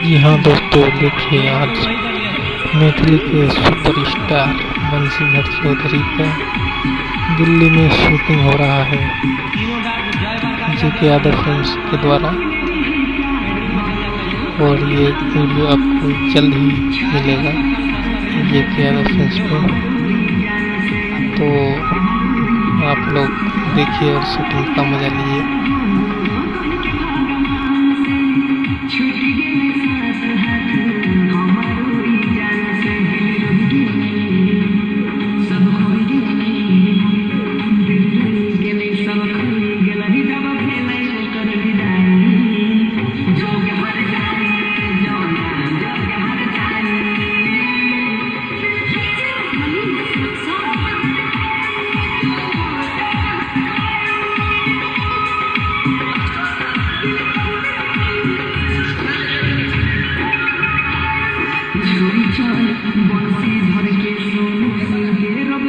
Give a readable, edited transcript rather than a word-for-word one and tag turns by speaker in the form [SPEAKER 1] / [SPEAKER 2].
[SPEAKER 1] जी हाँ दोस्तों, देखिए आज मैथिली के सुपरस्टार बंशीधर चौधरी का दिल्ली में शूटिंग हो रहा है जेके यादव फिल्म्स के द्वारा। और ये वीडियो आपको जल्द ही मिलेगा जेके यादव फिल्म्स पे, तो आप लोग देखिए और शूटिंग का मजा लीजिए।
[SPEAKER 2] बंसी धर के सोनू के रब